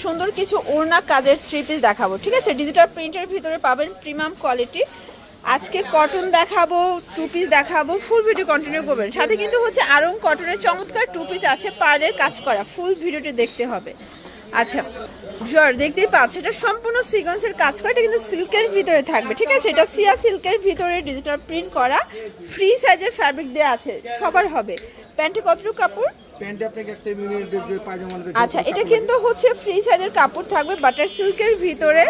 সুন্দর কিছু ওড়না কাজের থ্রি পিস দেখাবো, ঠিক আছে? ডিজিটাল প্রিন্টের ভিতরে পাবেন প্রিমিয়াম কোয়ালিটি। আজকে কটন দেখাবো, টু পিস দেখাবো, ফুল ভিডিও কন্টিনিউ করবেন। সাথে কিন্তু হচ্ছে আরং কটনের চমৎকার টু পিস আছে, পার্লের কাজ করা, ফুল ভিডিওটি দেখতে হবে। আচ্ছা জর্জ দেখতেই পাচ্ছ, এটা সম্পূর্ণ সিকোয়েন্সের কাজ করা, এটা কিন্তু সিল্কের ভিতরে থাকবে, ঠিক আছে? এটা সিয়া সিল্কের ভিতরে ডিজিটাল প্রিন্ট করা, ফ্রি সাইজের ফ্যাব্রিক দেওয়া আছে, সবার হবে। প্যান্টে কতটুকু কাপড়? আচ্ছা এটা কিন্তু হচ্ছে ফ্রি সাইজের কাপড় থাকবে, বাটার সিল্কের ভিতরে।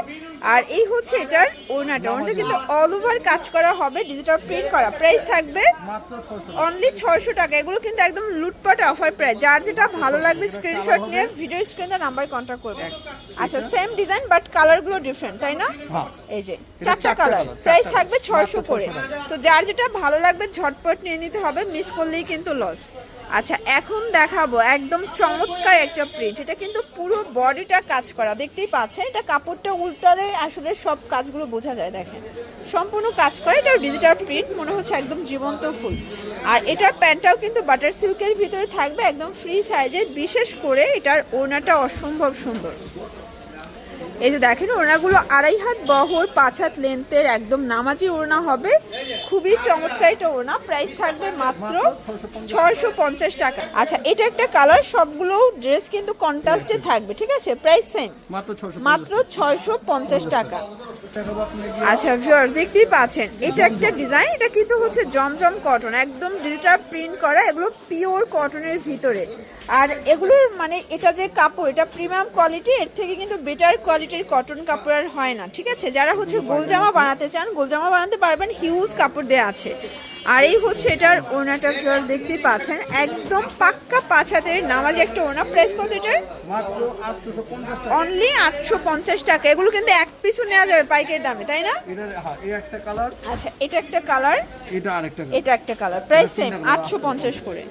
আর এই হচ্ছে এটার ওড়নাটা, ওড়নাটা কিন্তু অল ওভার কাজ করা হবে, ডিজিটাল প্রিন্ট করা। প্রাইস থাকবে অনলি 600 টাকা। এগুলো কিন্তু একদম লুটপাট অফার প্রাইস। যার যেটা ভালো লাগবে স্ক্রিনশট নিয়ে ভিডিও স্ক্রিনে নাম্বার কন্ট্যাক্ট করবে। আচ্ছা সেম ডিজাইন বাট কালারগুলো ডিফারেন্ট, তাই না? এই যে চারটা কালার, প্রাইস থাকবে 600 করে। তো যার যেটা ভালো লাগবে ঝটপট নিয়ে নিতে হবে, মিস করলেই কিন্তু লস। আচ্ছা এখন দেখাবো একদম চমৎকার একটা প্রিন্ট, এটা কিন্তু পুরো বডিটা কাজ করা, দেখতেই পাচ্ছেন। এটা কাপড়টা উল্টারে আসলে সব কাজগুলো বোঝা যায়, দেখেন সম্পূর্ণ কাজ করে। এটা ডিজিটাল প্রিন্ট, মনে হচ্ছে একদম জীবন্ত ফুল। আর এটার প্যান্টটাও কিন্তু বাটার সিল্কের ভিতরে থাকবে, একদম ফ্রি সাইজের। বিশেষ করে এটার ওড়নাটা অসম্ভব সুন্দর। এই যে দেখেন ওড়নাগুলো 2.5 হাত বহর, 5 হাত লেন্থের, একদম নামাজি ওড়না হবে, খুবই চমৎকার এটা ওড়না। প্রাইস থাকবে মাত্র 650 টাকা। আচ্ছা এটা একটা কালার, সবগুলো ড্রেস কিন্তু কন্ট্রাস্টে থাকবে, ঠিক আছে? প্রাইস সেম, মাত্র 650 টাকা। আচ্ছা ভিউয়ার্স দেখতেই পাচ্ছেন, এটা একটা ডিজাইন, এটা কিন্তু হচ্ছে জমজম কটন, একদম ডিজিটাল প্রিন্ট করা, এগুলো পিওর কটনের ভিতরে। আর এগুলোর মানে এটা যে কাপড়, এটা প্রিমিয়াম কোয়ালিটি, এর থেকে কিন্তু বেটার কোয়ালিটির কটন কাপড় আর হয় না, ঠিক আছে? যারা হচ্ছে গোলজামা বানাতে চান, গোলজামা বানাতে পারবেন, হিউজ কাপড় দেওয়া আছে। আর এই হচ্ছে এটার ওড়নাটা, ভিউয়ার্স দেখতেই পাচ্ছেন, একদম পাক্কা 5 হাতের নামাজি একটা ওড়না। প্রাইস কত এটার? অনলি 850 টাকা। এগুলো কিন্তু এক পিসও নেওয়া যাবে পাইকারি দামে, তাই না? আচ্ছা এটা একটা কালার, এটা একটা কালার, প্রাইস সেম 850 করে।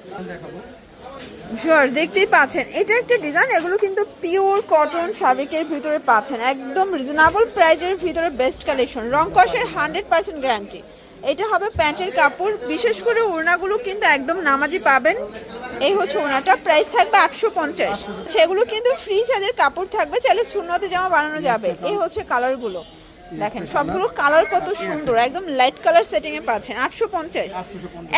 দেখতেই পাচ্ছেন এটা একটা ডিজাইন, এগুলো কিন্তু পিওর কটন ফ্যাব্রিকের ভিতরে পাচ্ছেন, একদম রিজনেবল প্রাইজের ভিতরে বেস্ট কালেকশন, রং কষের 100% গ্যারান্টি। এটা হবে প্যান্টের কাপড়। বিশেষ করে ওড়নাগুলো কিন্তু একদম নামাজি পাবেন। এই হচ্ছে ওড়নাটা, প্রাইস থাকবে 850। সেগুলো কিন্তু ফ্রি সাইজের কাপড় থাকবে, চাইলে সুন্নতে জামা বানানো যাবে। এই হচ্ছে কালারগুলো, দেখেন সবগুলো কালার কত সুন্দর, একদম লাইট কালার সেটিং এ পাচ্ছেন। 850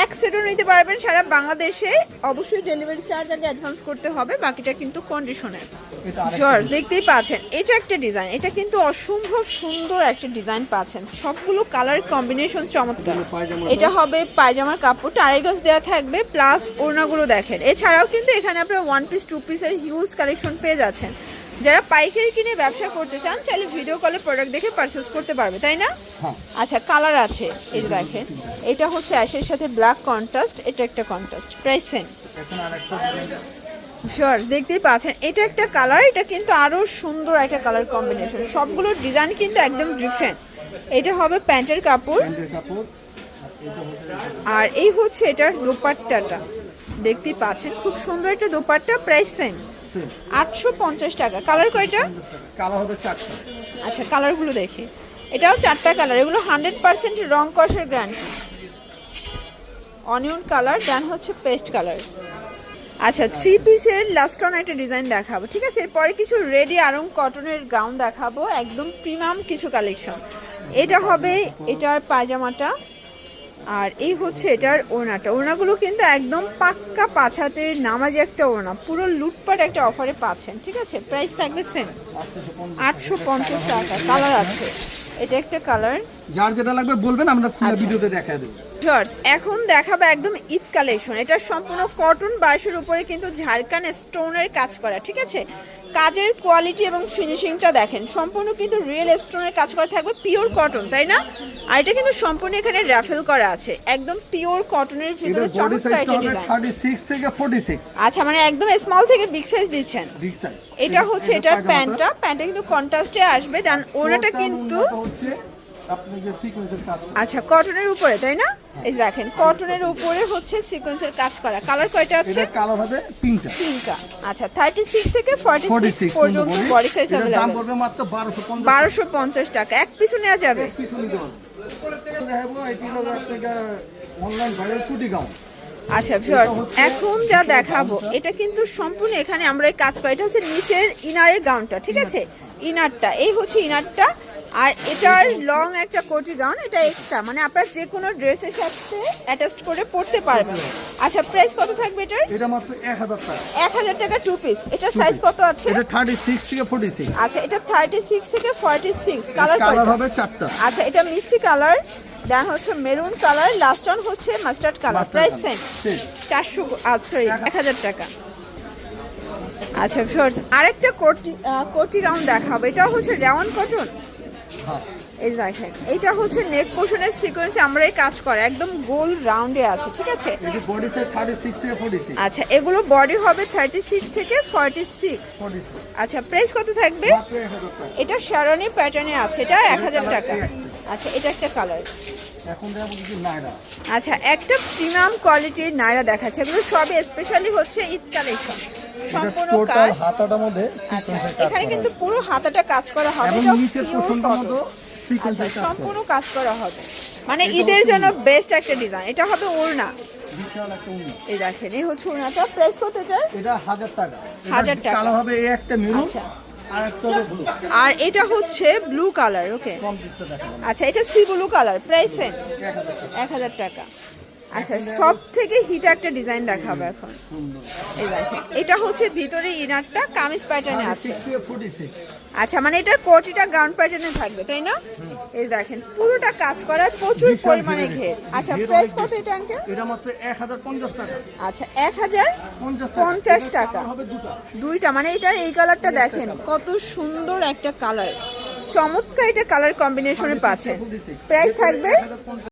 এক সেটও নিতে পারবেন সারা বাংলাদেশে। অবশ্যই ডেলিভারি চার্জ আগে অ্যাডভান্স করতে হবে, বাকিটা কিন্তু কন্ডিশনের। জর্জ দেখতেই পাচ্ছেন, এটা একটা ডিজাইন, এটা কিন্তু অসম্ভব সুন্দর একটা ডিজাইন পাচ্ছেন, সবগুলো কালার কম্বিনেশন চমৎকার। এটা হবে পায়জামার কাপড়টা, 2.5 গজ দেওয়া থাকবে, প্লাস ওড়নাগুলো দেখেন। এছাড়াও কিন্তু এখানে আপনারা 1 পিস 2 পিসের হিউজ কালেকশন পেয়ে যাচ্ছেন। যারা পাইকারি কিনে ব্যবসা করতে চান, চাইলে ভিডিও কলে প্রোডাক্ট দেখে পারচেজ করতে পারবে, তাই না? আচ্ছা কালার আছে, এই যে দেখেন, এটা হচ্ছে অ্যাশের সাথে ব্ল্যাক কন্ট্রাস্ট, এটা একটা কন্ট্রাস্ট, প্রাইস সেম। শিওর দেখতেই পাচ্ছেন, এটা একটা কালার, এটা কিন্তু আরো সুন্দর একটা কালার কম্বিনেশন, সবগুলো ডিজাইন কিন্তু একদম ডিফারেন্ট। এটা হবে প্যান্টের কাপড়, আর এই হচ্ছে এটার দোপাট্টাটা, দেখতেই পাচ্ছেন খুব সুন্দর একটা দোপাট্টা, প্রাইস সেম 850 টাকা। কালার কয়টা? কালার হবে 4টা। আচ্ছা কালারগুলো দেখি, এটাও 4টা কালার, এগুলো 100% রং কষের গ্যারান্টি। অনিয়ন কালার, দেন হচ্ছে পেস্ট কালার। আচ্ছা 3 পিসের লাস্ট অন একটা ডিজাইন দেখাবো, ঠিক আছে? এরপরে কিছু রেডি আরং কটনের গাউন দেখাবো, একদম প্রিমিয়াম কিছু কালেকশন। এটা হবে এটার পায়জামাটা, আর এই হচ্ছে এটার ওড়নাটা। ওড়নাগুলো কিন্তু একদম পাক্কা 5 হাতের নামাজি একটা ওড়না, পুরো লুটপাট একটা অফারে পাচ্ছেন, ঠিক আছে? প্রাইস থাকবে সেম 850 টাকা। কালার আছে, এটা একটা কালার, যার যেটা লাগবে বলবেন, আমরা খুলে ভিডিওতে দেখায় দেব। জর্জ এখন দেখাবো একদম ঈদ কালেকশন, এটা সম্পূর্ণ কটন বাসের উপরে কিন্তু ঝাড়খান স্টোনের কাজ করা, ঠিক আছে? কাজের কোয়ালিটি এবং ফিনিশিংটা দেখেন, সম্পূর্ণ কিন্তু রিয়েল স্টোনের কাজ করা থাকবে, পিওর কটন, তাই না? আর এটা কিন্তু সম্পূর্ণ এখানে রাফেল করা আছে, একদম পিওর কটনের ভিতরে চমৎকার একটা ডিজাইন। 36 থেকে 46। আচ্ছা মানে একদম স্মল থেকে বিগ সাইজ দিচ্ছেন। Big size. এটা হচ্ছে এটার প্যান্টটা, প্যান্টটা কিন্তু কন্ট্রাস্টে আসবে, দেন ওড়নাটা কিন্তু আপনি যে সিকোয়েন্সের কাজ। আচ্ছা কটনের উপরে, তাই না? এই দেখেন কটনের উপরে হচ্ছে সিকোয়েন্সের কাজ করা। কালার কয়টা আছে? এটা কালার হবে 3টা। 3টা। আচ্ছা 36 থেকে 46 পর্যন্ত বডি সাইজ अवेलेबल। দাম পড়বে মাত্র 1250। 1250 টাকা। এক পিসও নেওয়া যাবে। এক পিসও নিতে হবে। দেখাবো এটি হলো আপনাদের অনলাইন ভাইরাল টুটি গাউন। আচ্ছা ভিউয়ার্স, এখন যা দেখাবো এটা কিন্তু সম্পূর্ণ এখানে আমরা এই কাজ করি। এটা হচ্ছে নিচের ইনারের গাউনটা, ঠিক আছে, ইনারটা এই হচ্ছে ইনারটা, আর এটার লং একটা কোটি গাউন, এটা এক্সট্রা, মানে আপনারা যে কোনো ড্রেসের সাথে অ্যাটাচ করে পরতে পারবেন। আচ্ছা প্রাইস কত থাকবে এটার? এটা মাত্র 1000 টাকা। 1000 টাকা টু পিস। এটার সাইজ কত আছে? এটা 36 থেকে 46। আচ্ছা এটা 36 থেকে 46। কালার কালার কয়টা? হবে 4টা। আচ্ছা এটা মিষ্টি কালার, দেন হচ্ছে মেরুন কালার, লাস্ট অন হচ্ছে mustard colour. Price same 400, sorry 1000 টাকা। আচ্ছা ভিউয়ার্স, আরেকটা কোটি গাউন দেখাবো। এটা হচ্ছে রেওয়ান কটন। হ্যাঁ, এই দেখেন, এটা হচ্ছে নেক পোর্শনের সিকোয়েন্সে আমরা এই কাজ করে একদম গোল রাউন্ডে আছে, ঠিক আছে। এটা বডি সাইজ 36 থেকে 46। আচ্ছা এগুলো বডি হবে 36 থেকে 46। 46 আচ্ছা প্রাইস কত থাকবে? মাত্র 1000 টাকা। এটা শারানি প্যাটার্নে আছে, এটা 1000 টাকা। আচ্ছা এটা একটা কালার। এখন দেখাবো কিছু নাইরা। আচ্ছা একটা প্রিমিয়াম কোয়ালিটির নাইরা দেখাচ্ছে, এগুলো সবই স্পেশালি হচ্ছে ঈদ কালেকশন, সম্পূর্ণ টোটাল কাজ। হাতাটার মধ্যে আচ্ছা সিকোয়েন্সের কাজ এখানে করা কিন্তু পুরো হাতাটা কাজ করা হবে, এবং এটা নিচের pure পোর্শনটার cotton। মধ্যে আচ্ছা সিকোয়েন্সের কাজ করা। সম্পূর্ণ কাজ করা হবে, মানে ঈদের জন্য বেস্ট একটা ডিজাইন। এটা হবে ওড়না, বিশাল একটা উন্নত। এই দেখেন এই হচ্ছে ওড়নাটা। প্রাইস কত এটার? এটা 1000 টাকা। 1000 টাকা। কালার হবে এই একটা মেরুন, আচ্ছা আর একটা হবে ব্লু। আর এটা হচ্ছে ব্লু কালার। ওকে কমপ্লিটটা দেখাবো। আচ্ছা এটা C blue colour. Price same 1000 টাকা। 1000 টাকা। আচ্ছা সব থেকে হিট একটা ডিজাইন দেখাবো এখন। এই দেখেন এটা হচ্ছে ভিতরে ইনারটা কামিজ প্যাটার্নে আছে। 36 থেকে 46। আচ্ছা মানে এটা কোটিটা গাউন প্যাটার্নে থাকবে তাই না? এই দেখেন পুরোটা কাজ করার প্রচুর বিশাল পরিমাণে ঘের। ঘের। আচ্ছা ঘের প্রাইস অনেক কত বেশি। এটা আঙ্কেল? এটা মাত্র 1050 টাকা। আচ্ছা 1050 টাকা। কালার হবে দুটো। দুইটা, মানে এটার এই কালারটা দেখেন কত সুন্দর একটা কালার, চমৎকার এটা কালার কম্বিনেশনে পাচ্ছেন। প্রাইস থাকবে